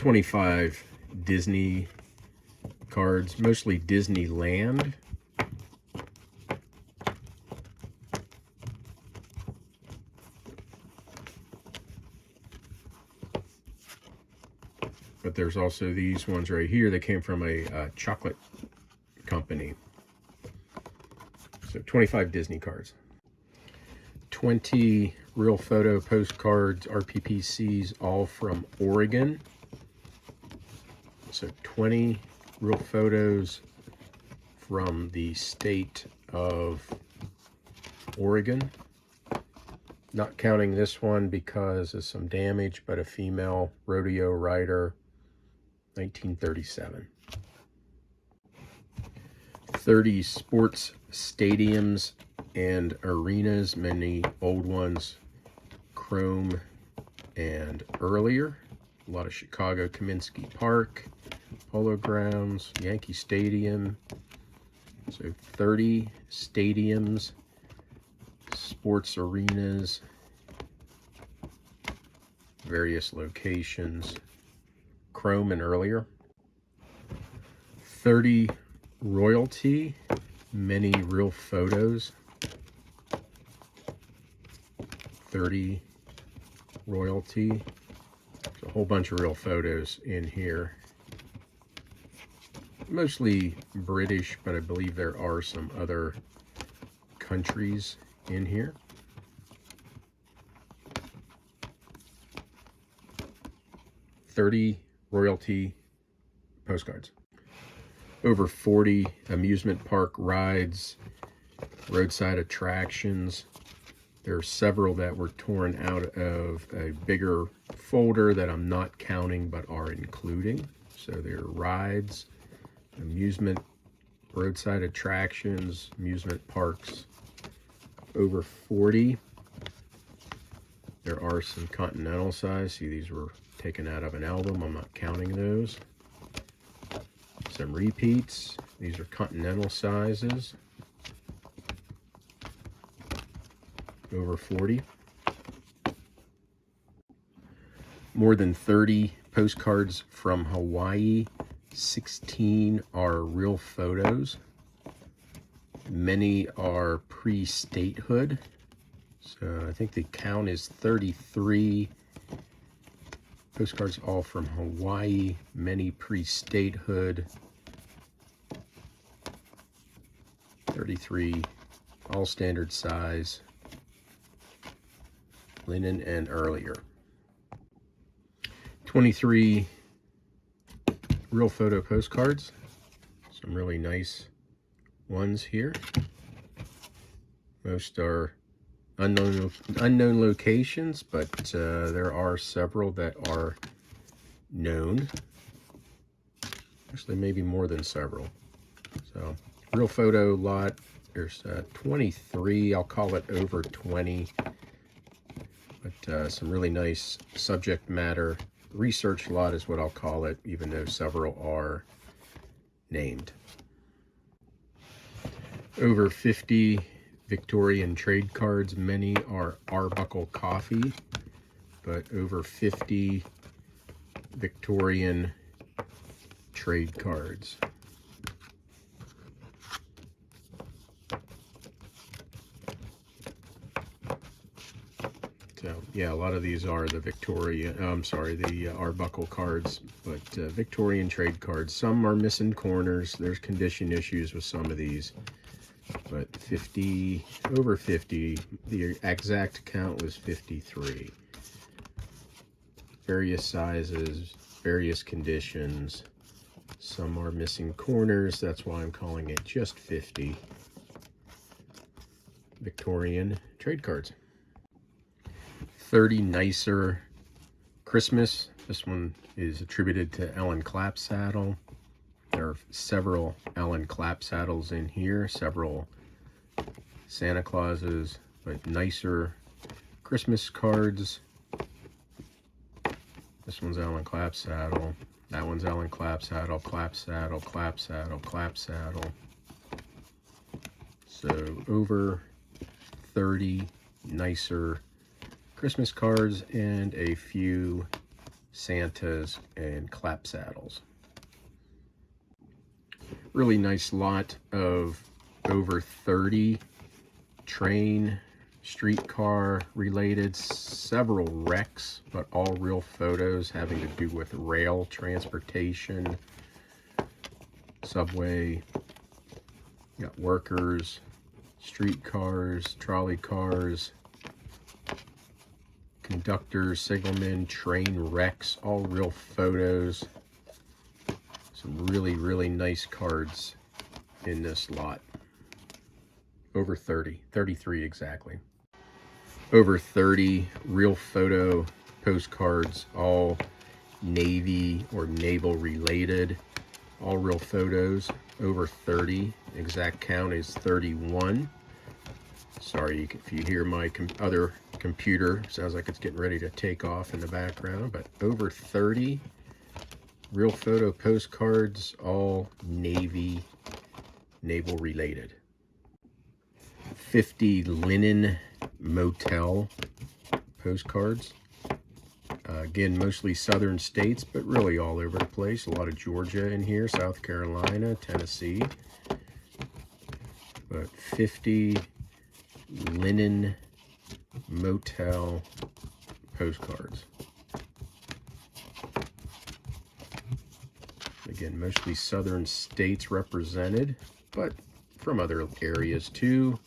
25 Disney cards, mostly Disneyland. But there's also these ones right here that came from a chocolate company. So 25 Disney cards. 20 real photo postcards, RPPCs, all from Oregon. So 20 real photos from the state of Oregon. Not counting this one because of some damage, but a female rodeo rider, 1937. 30 sports stadiums and arenas, many old ones, chrome and earlier. A lot of Chicago, Kaminsky Park, Polo Grounds, Yankee Stadium. So 30 stadiums, sports arenas, various locations, chrome and earlier. 30 royalty, many real photos. 30 royalty. There's a whole bunch of real photos in here. Mostly British, but I believe there are some other countries in here. $30 royalty postcards. Over 40 amusement park rides, roadside attractions. There are several that were torn out of a bigger folder that I'm not counting but are including. So there are rides, amusement, roadside attractions, amusement parks. Over 40. There are some continental size. See, these were taken out of an album. I'm not counting those. Some repeats. These are continental sizes. Over 40. More than 30 postcards from Hawaii. 16 are real photos. Many are pre-statehood. So I think the count is 33 postcards, all from Hawaii, many pre-statehood. 33, all standard size, linen and earlier. 23 real photo postcards, some really nice ones here. Most are unknown locations, but there are several that are known. Actually, maybe more than several. So, real photo lot. There's 23. I'll call it over 20. But some really nice subject matter. Research lot is what I'll call it, even though several are named. Over 50 Victorian trade cards. Many are Arbuckle Coffee, but over 50 Victorian trade cards. So yeah, a lot of these are the the Arbuckle cards, but Victorian trade cards. Some are missing corners. There's condition issues with some of these. But 50, over 50, the exact count was 53. Various sizes, various conditions. Some are missing corners, that's why I'm calling it just 50 Victorian trade cards. 30 nicer Christmas. This one is attributed to Ellen Clapsaddle. There are several Ellen Clapsaddles in here, several Santa Clauses, but nicer Christmas cards. This one's Ellen Clapsaddle. That one's Ellen Clapsaddle, Clapsaddle, Clapsaddle, Clapsaddle. So over 30 nicer Christmas cards and a few Santas, and clap saddles. Really nice lot of over 30 train, streetcar related, several wrecks, but all real photos having to do with rail transportation, subway, got workers, streetcars, trolley cars, conductors, signalmen, train wrecks, all real photos. Some really, really nice cards in this lot. Over 30, 33 exactly. Over 30 real photo postcards, all Navy or naval related, all real photos. Over 30, exact count is 31. Sorry if you hear my other computer, sounds like it's getting ready to take off in the background, but over 30 real photo postcards, all Navy, naval related. 50 linen motel postcards. Again, mostly southern states, but really all over the place. A lot of Georgia in here, South Carolina, Tennessee. But 50 linen motel postcards. Again, mostly southern states represented, but from other areas too.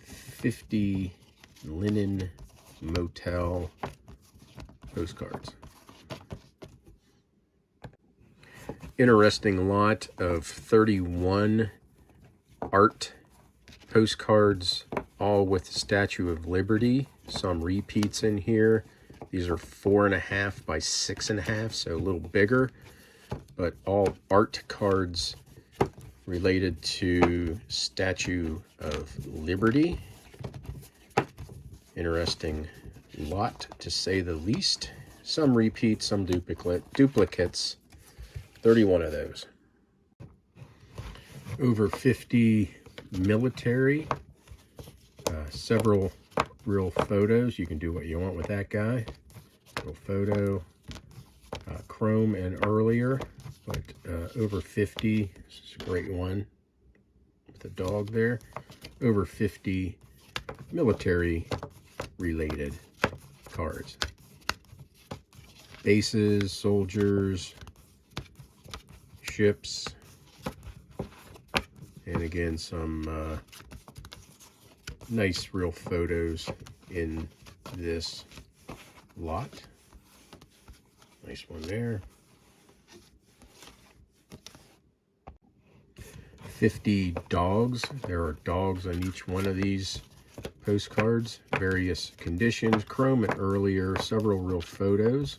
50 linen motel postcards. Interesting lot of 31 art postcards, all with the Statue of Liberty. Some repeats in here. These are 4.5 by 6.5, so a little bigger, but all art cards related to Statue of Liberty. Interesting lot, to say the least. Some repeats, some duplicates. 31 of those. Over 50 military. Several real photos. You can do what you want with that guy. Real photo. Chrome and earlier, but over 50. This is a great one with the dog there. Over 50 military related cards. Bases, soldiers, ships, and again some nice real photos in this lot. Nice one there. 50 dogs. There are dogs on each one of these postcards, various conditions, chrome and earlier, several real photos,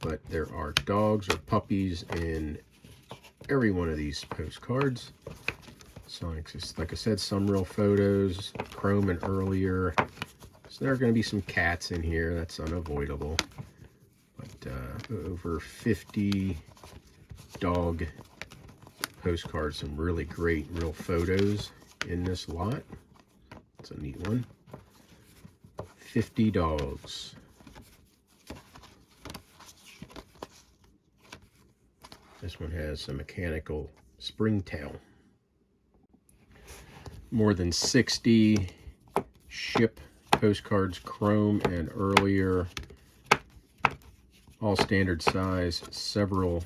but there are dogs or puppies in every one of these postcards. So like I said, some real photos, chrome and earlier. So there are going to be some cats in here, that's unavoidable, but over 50 dog postcards, some really great real photos in this lot. It's a neat one. 50 dogs. This one has a mechanical springtail. More than 60 ship postcards, chrome and earlier, all standard size. Several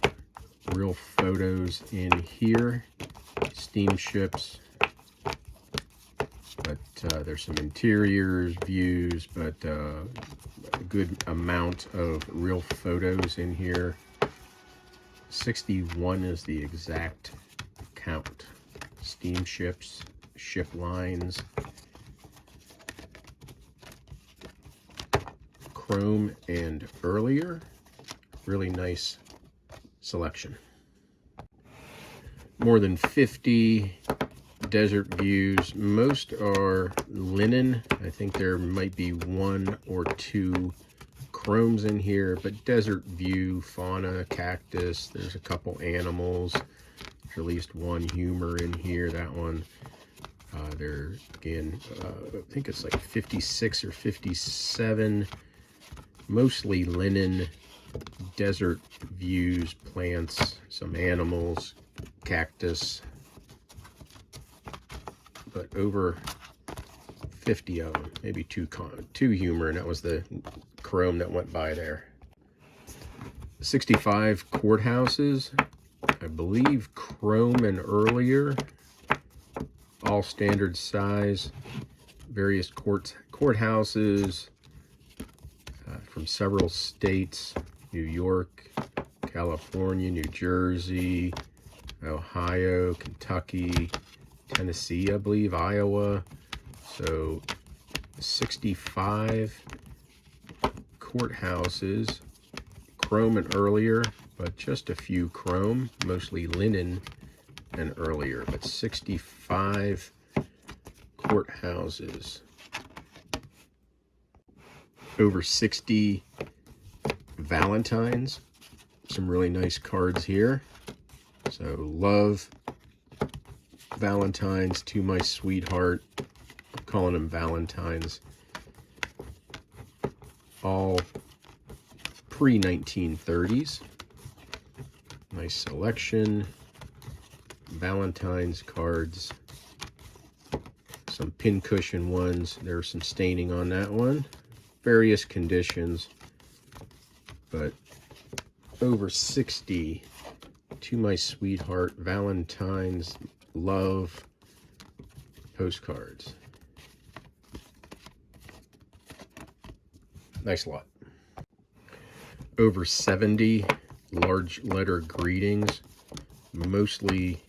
real photos in here. Steamships, but there's some interiors, views, but a good amount of real photos in here. 61 is the exact count. Steamships, ship lines, chrome and earlier. Really nice selection. More than 50 desert views. Most are linen. I think there might be 1 or 2 chromes in here, but desert view, fauna, cactus. There's a couple animals. There's at least one humor in here. That one, there again, I think it's like 56 or 57. Mostly linen, desert views, plants, some animals, cactus, but over 50 of them, maybe two humor, and that was the chrome that went by there. 65 courthouses, I believe chrome and earlier, all standard size, various courthouses from several states: New York, California, New Jersey, Ohio, Kentucky, Tennessee, I believe, Iowa. So 65 courthouses, chrome and earlier, but just a few chrome, mostly linen and earlier, but 65 courthouses. Over 60 Valentines. Some really nice cards here. So, love Valentines, to my sweetheart. I'm calling them Valentines. All pre-1930s. Nice selection. Valentine's cards. Some pincushion ones. There's some staining on that one. Various conditions. But over 60 to my sweetheart Valentine's love postcards. Nice lot. Over 70 large letter greetings, mostly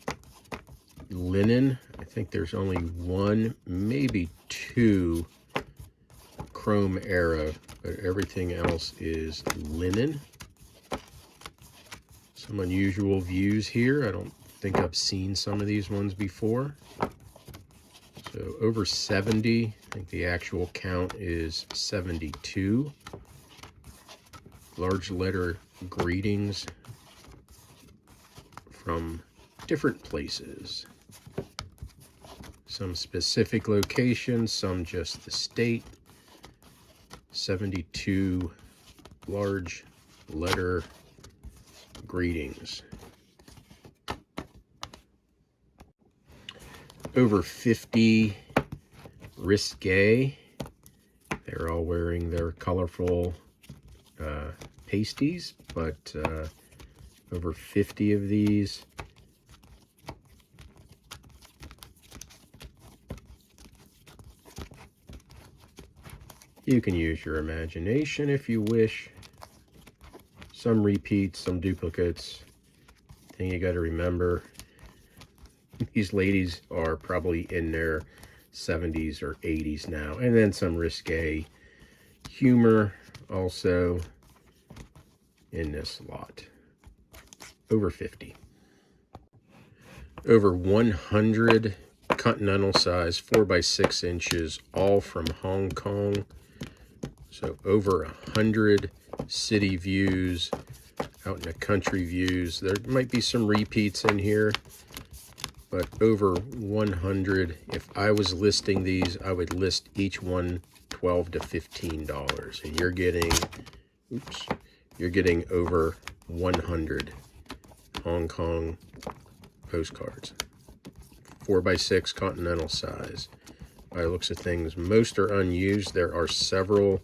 linen. I think there's only one, maybe two chrome era, but everything else is linen. Some unusual views here. I don't think I've seen some of these ones before. So over 70, I think the actual count is 72. Large letter greetings from different places. Some specific locations, some just the state. 72 large letter greetings. Over 50 risque. They're all wearing their colorful pasties, but over 50 of these. You can use your imagination if you wish. Some repeats, some duplicates. Thing you got to remember, these ladies are probably in their 70s or 80s now. And then some risque humor also in this lot. Over 50. Over 100 continental size 4x6 inches, all from Hong Kong. So over 100 city views, out in the country views. There might be some repeats in here, but over 100. If I was listing these, I would list each one $12 to $15, and you're getting over 100 Hong Kong postcards. 4x6 continental size. By the looks of things, most are unused. There are several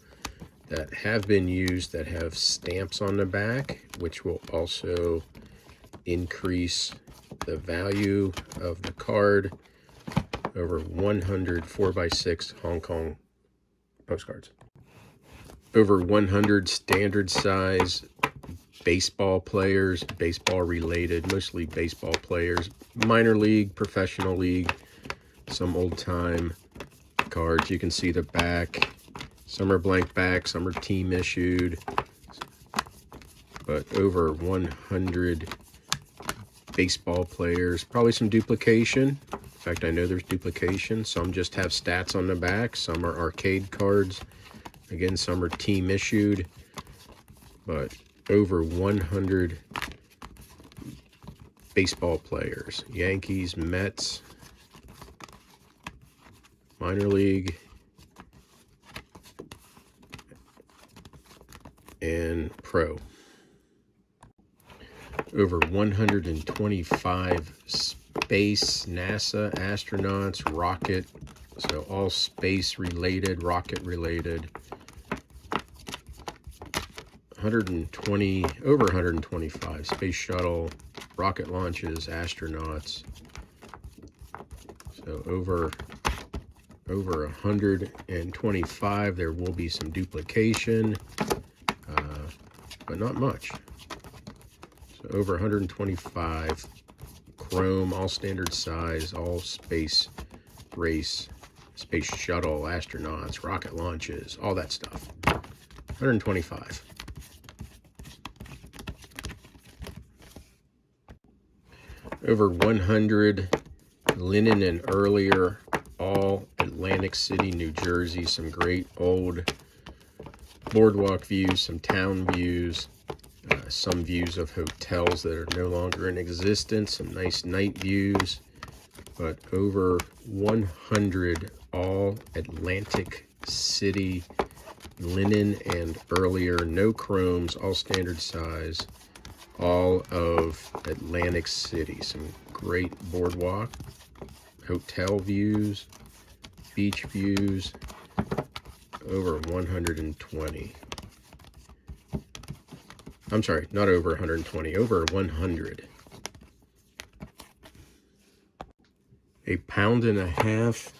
that have been used that have stamps on the back, which will also increase the value of the card. Over 100 4x6 Hong Kong postcards. Over 100 standard size baseball players, baseball related, mostly baseball players, minor league, professional league, some old time cards. You can see the back. Some are blank back, some are team issued, but over 100 baseball players. Probably some duplication. In fact, I know there's duplication. Some just have stats on the back. Some are arcade cards. Again, some are team issued, but over 100 baseball players. Yankees, Mets, minor league, and pro. Over 125 space, NASA astronauts, rocket, so all space related, rocket related. 120, over 125 space shuttle, rocket launches, astronauts. So over 125. There will be some duplication, but not much. So over 125 chrome, all standard size, all space race, space shuttle, astronauts, rocket launches, all that stuff. 125. Over 100 linen and earlier, all Atlantic City, New Jersey. Some great old boardwalk views, some town views, some views of hotels that are no longer in existence, some nice night views, but over 100 all Atlantic City linen and earlier, no chromes, all standard size, all of Atlantic City. Some great boardwalk, hotel views, beach views, over 120. I'm sorry, not over 120, over 100. A pound and a half,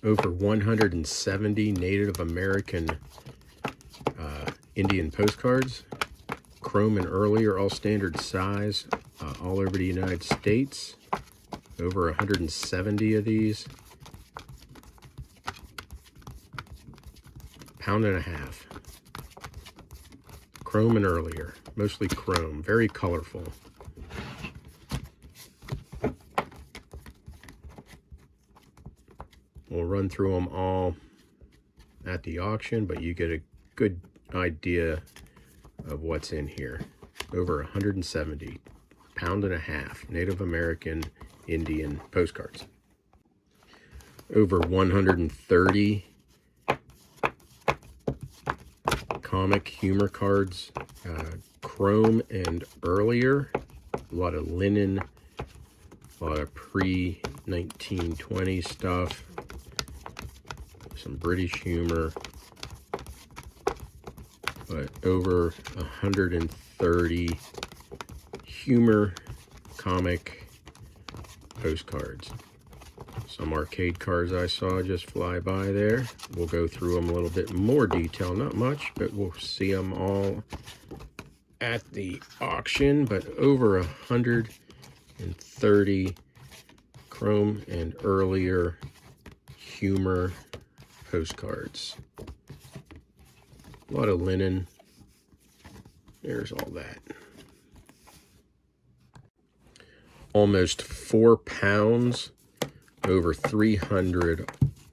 over 170 Native American Indian postcards, chrome and earlier, all standard size, all over the United States. Over 170 of these. Pound and a half. Chrome and earlier, mostly chrome, very colorful. We'll run through them all at the auction, but you get a good idea of what's in here. Over 170, pound and a half, Native American Indian postcards. Over 130 comic humor cards, chrome and earlier, a lot of linen, a lot of pre-1920 stuff, some British humor, but over 130 humor comic postcards. Some arcade cards I saw just fly by there. We'll go through them a little bit more detail, not much, but we'll see them all at the auction. But over 130 chrome and earlier humor postcards. A lot of linen. There's all that. Almost 4 pounds, over 300,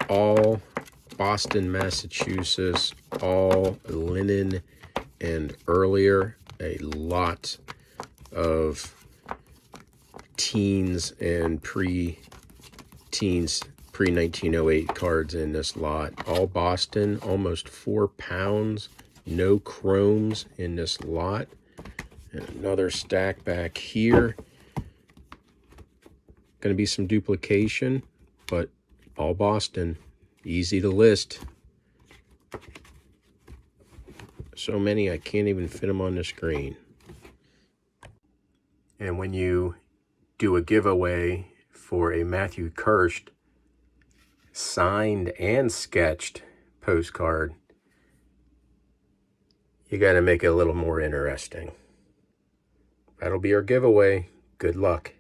all Boston, Massachusetts, all linen and earlier. A lot of teens and pre-teens, pre-1908 cards in this lot. All Boston, almost 4 pounds, no chromes in this lot. And another stack back here. Going to be some duplication, but all Boston, easy to list. So many I can't even fit them on the screen. And when you do a giveaway for a Matthew Kirsch signed and sketched postcard, you got to make it a little more interesting. That'll be our giveaway. Good luck.